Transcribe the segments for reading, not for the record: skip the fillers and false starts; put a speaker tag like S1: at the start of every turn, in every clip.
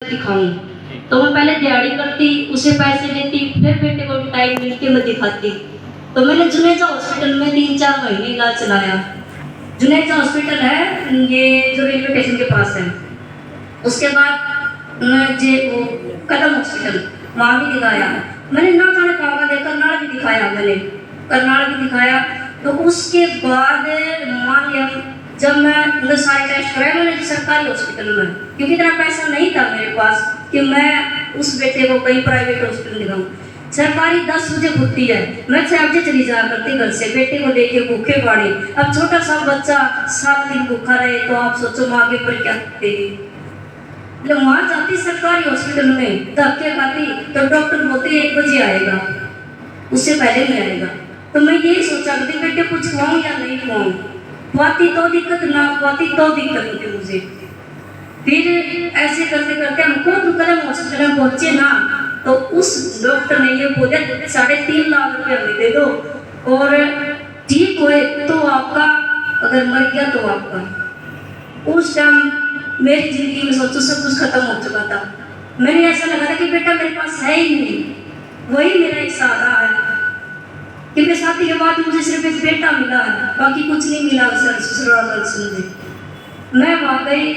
S1: दिखाऊं तो मैं पहले दिहाड़ी करती, उसे पैसे लेती, फिर बेटे को टाइम मिलके मैं दिखाती। तो मैंने जुनेजा हॉस्पिटल में 3-4 महीने इलाज चलाया। जुनेजा हॉस्पिटल है ये जो रेलवे स्टेशन के पास है। उसके बाद मैं जे वो कदम हॉस्पिटल वहाँ भी दिखाया। मैंने ना जाने कहाँ का करनाल भी दिखाया, मैंने करनाल भी दिखाया। तो उसके बाद मान लिया जब मैं सारे टेस्ट कराए मैंने सरकारी हॉस्पिटल में, क्योंकि इतना पैसा नहीं था मेरे पास कि मैं उस बेटे को कहीं प्राइवेट हॉस्पिटल दिखाऊं। सरकारी 10 बजे खुलती है, मैं 6 बजे चली जाया करती घर से बेटे को लेके भूखे पड़े। अब छोटा सा बच्चा 7 दिन भूखा रहे तो आप सोचो माँ के ऊपर क्या देगी। जब वहाँ जाती सरकारी हॉस्पिटल में धक्के खाती तो डॉक्टर बोलते 1 बजे आएगा, उससे पहले नहीं आएगा। तो मैं यही सोचा करती बेटे कुछ खुआऊं या नहीं खुआऊं, खुआती तो दिक्कत, ना खुआती तो दिक्कत होती मुझे। फिर ऐसे करते करते हमको तो कदम हॉस्पिटल में पहुंचे ना, तो उस डॉक्टर ने ये बोला 3.5 लाख रुपए हमें दे दो और ठीक हुए तो आपका, अगर मर गया तो आपका। उस टाइम मेरी जिंदगी में सोचो सब कुछ खत्म हो चुका था। मैंने ऐसा लगा था कि बेटा मेरे पास है ही नहीं, वही मेरा एक सहारा है। क्योंकि शादी के बाद मुझे सिर्फ एक बेटा मिला है, बाकी कुछ नहीं मिला ससुराल से मुझे। मैं वहाँ गई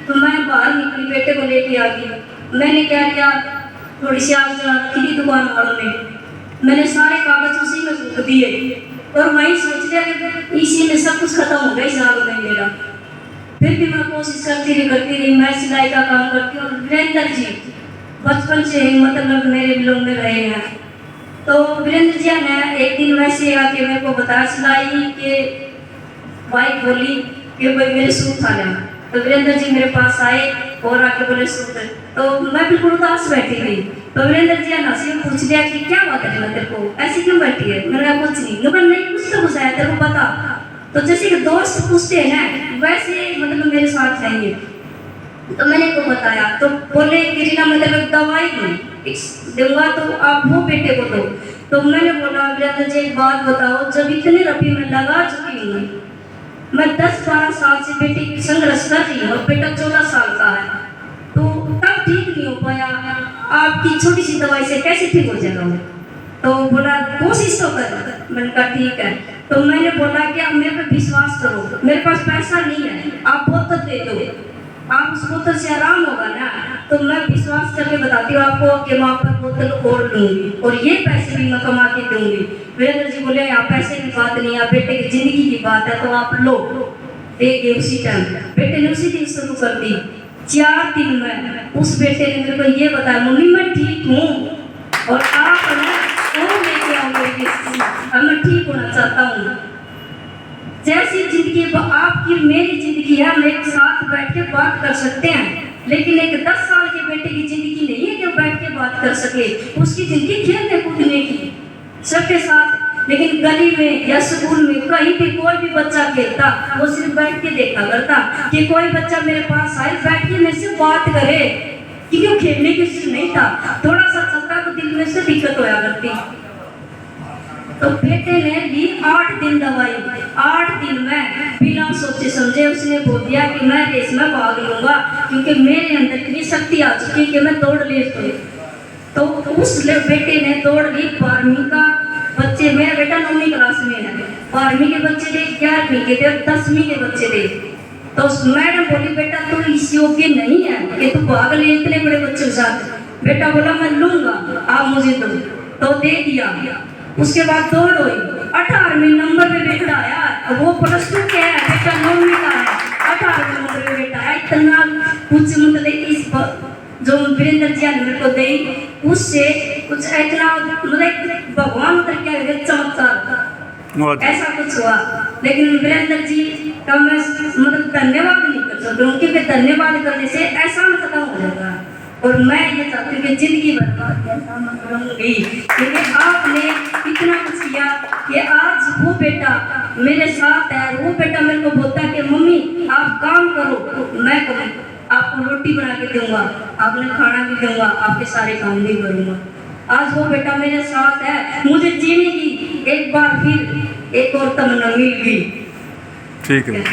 S1: तो मैं बाहर निकली, बेटे को लेके आ गई। मैंने क्या किया, थोड़ी सी आग जला रखी थी दुकान वालों ने, मैंने सारे कागज उसी में फूंक दिए और वहीं सोच लिया कि इसी में सब कुछ खत्म हो गया इस आग में मेरा। फिर भी मैं कोशिश करती रही। मैं सिलाई का काम करती हूँ और वीरेंद्र जी बचपन से ही मतलब मेरे लोग में रहे हैं। तो वीरेंद्र जी ने एक दिन वैसे आके मेरे को बताया सिलाई के वाइफ बोली कि भाई मेरे सूट था लेना। तो वीरेंद्र जी मेरे पास आए और आके बोले सूट, तो मैं बिल्कुल उदास बैठी थी। तो वीरेंद्र जी ने हंसी में पूछ लिया कि क्या बात है तेरे को ऐसी क्यों बैठी है। मैंने कहा कुछ नहीं। नहीं कुछ तो गुस्सा है तेरे को पता। तो जैसे कि दोस्त पूछते हैं वैसे मतलब मेरे साथ है ये। तो मैंने को बताया तो बोले गिरिना मतलब दवाई दूंगा तो आप वो बेटे को दो। तो मैंने बोला वीरेंद्र जी एक बात बताओ, जब इतने रुपये में लगा चुकी हूँ, मैं 10-12 साल से बेटे की संघर्ष कर रही हूँ और बेटा 14 साल का है, तो तब ठीक नहीं हो पाया, आपकी छोटी सी दवाई से कैसे ठीक हो जाएगा। तो बोला कोशिश तो कर। मैंने कहा ठीक है। तो मैंने बोला कि आप मेरे पे विश्वास करो, मेरे पास पैसा नहीं है, आप बोतल दे दो, आप उस बोतल से आराम होगा ना। तो मैं विश्वास करके बताती हूँ आपको कि मैं आपका बोतल और लूंगी और ये पैसे भी मैं कमा के दूंगी। वीरेंद्र जी बोले यहाँ पैसे की बात नहीं है, बेटे की जिंदगी की बात है, तो आप लो। देखिए उसी टाइम बेटे ने उसी दिन शुरू कर दी। 4 दिन में उस बेटे ने मेरे को ये बताया मम्मी मैं ठीक हूँ और आप और लेके आओगे, मैं ठीक होना चाहता हूँ। जैसी जिंदगी आपकी मेरी जिंदगी है, हम एक साथ बैठ के बात कर सकते हैं, लेकिन एक 10 साल के बेटे की जिंदगी नहीं है कि वो बैठ के बात कर सके। उसकी जिंदगी खेलने कूदने की सबके साथ, लेकिन गली में या स्कूल में कहीं भी कोई भी बच्चा खेलता वो सिर्फ बैठ के देखा करता कि कोई बच्चा मेरे पास आए बैठ के मेरे से बात करे, क्योंकि वो खेलने की चीज नहीं था। थोड़ा सा चलता तो दिल में से दिक्कत होया करती। तो बेटे ने ली 8 दिन दवाई। 8 दिन में बिना सोचे समझे उसने बोल दिया कि मैं रेस में भाग लूंगा, क्योंकि मेरे अंदर इतनी शक्ति आ चुकी कि मैं दौड़ ले। तो उस बेटे ने दौड़ ली। 12वीं का बच्चे, मेरा बेटा 9वीं क्लास में है, 12वीं के बच्चे थे, 11वीं के थे और 10वीं के बच्चे थे। तो मैडम बोली बेटा तू इस योग्य नहीं है कि तू भाग ले इतने बड़े बच्चों के साथ। बेटा बोला मैं लूंगा, आप मुझे दो। तो दे दिया। उसके बाद दौड़ हुई। 18वें नंबर पे बेटा आया, वो +2 के है, बेटा 9वीं का है, 18वें नंबर पे बेटा आया। इतना कुछ मतलब इस जो वीरेंद्र जी ने मेरे को दी उससे कुछ इतना मतलब भगवान उतर क्या चमत्कार ऐसा कुछ हुआ। लेकिन वीरेंद्र जी का मैं मतलब धन्यवाद नहीं कर सकती हूँ, क्योंकि धन्यवाद करने से एहसान खत्म हो जाता है। और मैं ये चाहती हूँ कि जिंदगी भर ऐसा मत रहूंगी, क्योंकि आपने इतना कुछ किया कि आज वो बेटा मेरे साथ है। वो बेटा मेरे को बोलता है कि मम्मी आप काम करो, मैं करूँ, आपको रोटी बना के दूंगा, आपने खाना भी दूंगा, आपके सारे काम भी करूँगा। आज वो बेटा मेरे साथ है, मुझे जीने की एक बार फिर एक और तमन्ना मिल गई।
S2: ठीक है।